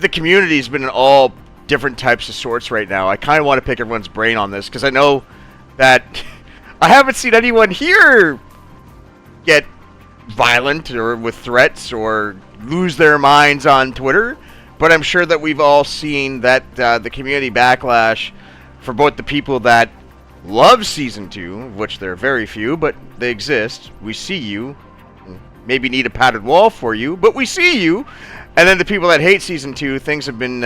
the community's been in all different types of sorts right now. I kind of want to pick everyone's brain on this because I know that I haven't seen anyone here get violent or with threats or lose their minds on Twitter, but I'm sure that we've all seen that the community backlash for both the people that love Season 2, of which there are very few, but they exist. We see you. Maybe need a padded wall for you, but we see you. And then the people that hate Season 2, things have been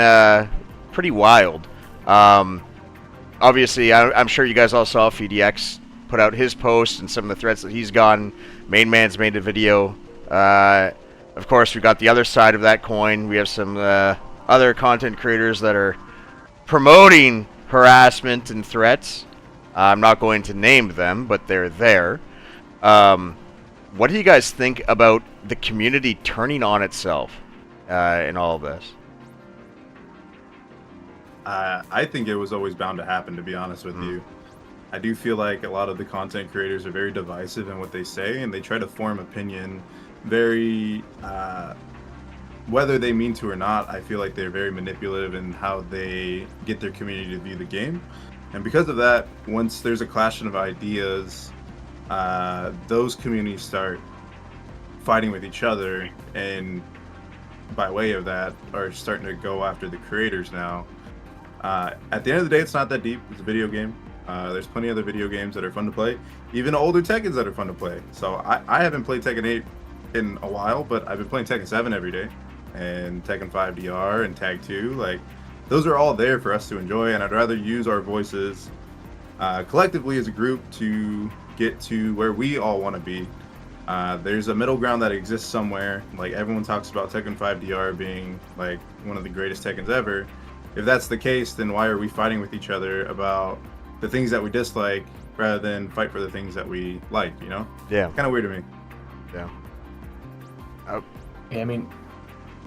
pretty wild. Obviously, I'm sure you guys all saw FDX put out his post and some of the threats that he's gotten. Main Man's made a video. Of course, we got the other side of that coin. We have some other content creators that are promoting harassment and threats. I'm not going to name them, but they're there. What do you guys think about the community turning on itself in all of this? I think it was always bound to happen, to be honest with you. I do feel like a lot of the content creators are very divisive in what they say, and they try to form opinion very, whether they mean to or not. I feel like they're very manipulative in how they get their community to view the game. And because of that, once there's a clashing of ideas, those communities start fighting with each other, and by way of that, are starting to go after the creators now. At the end of the day, it's not that deep. It's a video game. There's plenty of other video games that are fun to play, even older Tekkens that are fun to play. So I haven't played Tekken 8 in a while, but I've been playing Tekken 7 every day, and Tekken 5 DR and Tag 2. Like, those are all there for us to enjoy, and I'd rather use our voices collectively as a group to get to where we all want to be. There's a middle ground that exists somewhere. Like, everyone talks about Tekken 5 DR being like one of the greatest Tekkens ever. If that's the case, then why are we fighting with each other about the things that we dislike rather than fight for the things that we like, you know? Yeah. Kind of weird to me. Yeah. Yeah, I mean,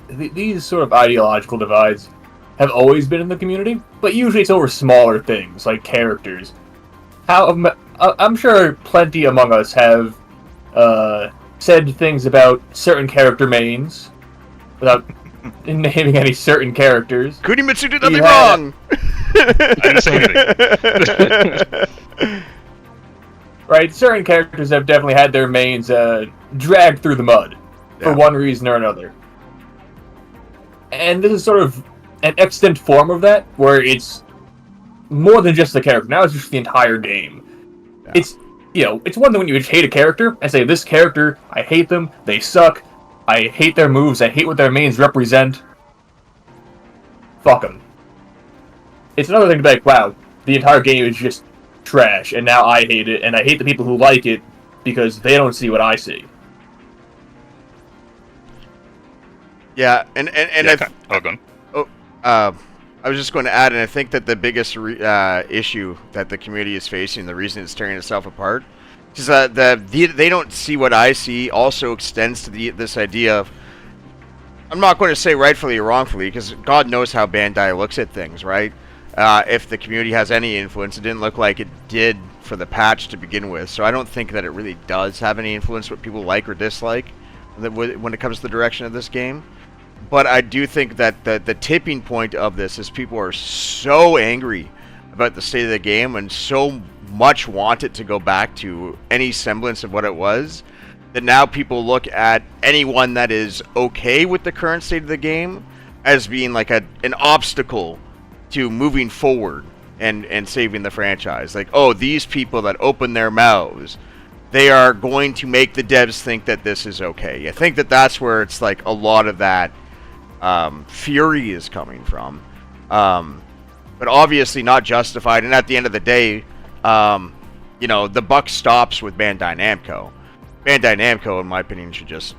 these sort of ideological divides have always been in the community, but usually it's over smaller things, like characters. I'm sure plenty among us have said things about certain character mains, without naming any certain characters. Kunimitsu did nothing wrong! I didn't say anything. Right, certain characters have definitely had their mains dragged through the mud for one reason or another. And this is sort of an extant form of that, where it's more than just the character. Now it's just the entire game. Yeah. It's one thing when you hate a character and say, this character, I hate them, they suck, I hate their moves, I hate what their mains represent. Fuck them. It's another thing to be like, wow, the entire game is just trash, and now I hate it, and I hate the people who like it because they don't see what I see. Yeah, and I I was just going to add, and I think that the biggest issue that the community is facing, the reason it's tearing itself apart, is that they don't see what I see. Also extends to this idea of, I'm not going to say rightfully or wrongfully, because God knows how Bandai looks at things, right? If the community has any influence, it didn't look like it did for the patch to begin with. So I don't think that it really does have any influence what people like or dislike when it comes to the direction of this game. But I do think that the tipping point of this is people are so angry about the state of the game and so much want it to go back to any semblance of what it was, that now people look at anyone that is okay with the current state of the game as being like an obstacle to moving forward and saving the franchise. Like, oh, these people that open their mouths, they are going to make the devs think that this is okay. I think that that's where it's like a lot of that fury is coming from. But obviously not justified. And at the end of the day, the buck stops with Bandai Namco. Bandai Namco, in my opinion, should just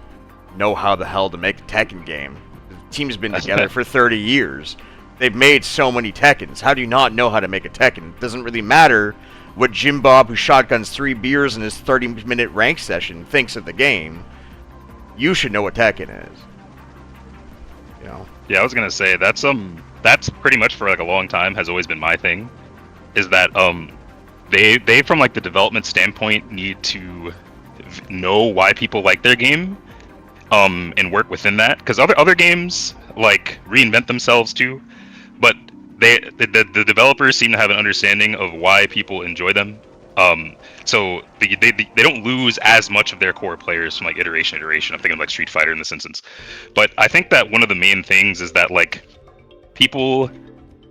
know how the hell to make a Tekken game. The team's been together for 30 years. They've made so many Tekkens. How do you not know how to make a Tekken? It doesn't really matter what Jim Bob, who shotguns 3 beers in his 30-minute rank session, thinks of the game. You should know what Tekken is. Yeah, I was gonna say that's pretty much for like a long time has always been my thing, is that they from like the development standpoint need to know why people like their game, and work within that, because other games like reinvent themselves too, but the developers seem to have an understanding of why people enjoy them. So they don't lose as much of their core players from like iteration to iteration. I'm thinking of like Street Fighter in this instance, but I think that one of the main things is that like people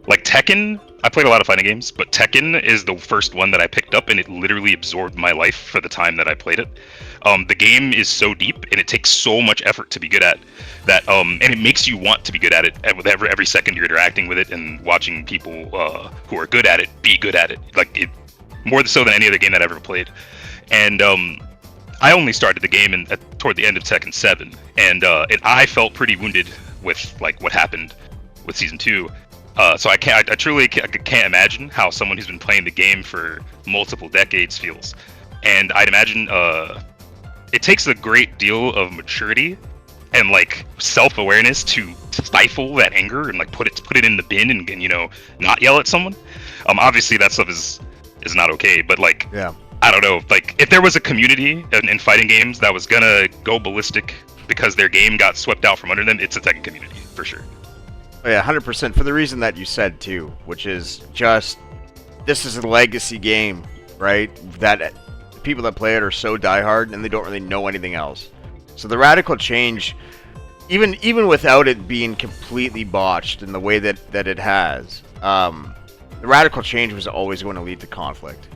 like Tekken. I played a lot of fighting games, but Tekken is the first one that I picked up, and it literally absorbed my life for the time that I played it. The game is so deep, and it takes so much effort to be good at that, and it makes you want to be good at it. And with every second you're interacting with it and watching people who are good at it be good at it, like it more so than any other game that I've ever played. And I only started the game toward the end of Tekken 7, and I felt pretty wounded with like what happened with Season 2. So I truly can't imagine how someone who's been playing the game for multiple decades feels. And I'd imagine it takes a great deal of maturity and like self-awareness to stifle that anger and like put it in the bin and you know, not yell at someone. Obviously that stuff is not okay, but like, Yeah. I don't know, like if there was a community in fighting games that was gonna go ballistic because their game got swept out from under them, it's a Tekken community for sure. Oh, yeah, 100% for the reason that you said too, which is just this is a legacy game, right? That the people that play it are so diehard and they don't really know anything else. So the radical change, even without it being completely botched in the way that it has, the radical change was always going to lead to conflict.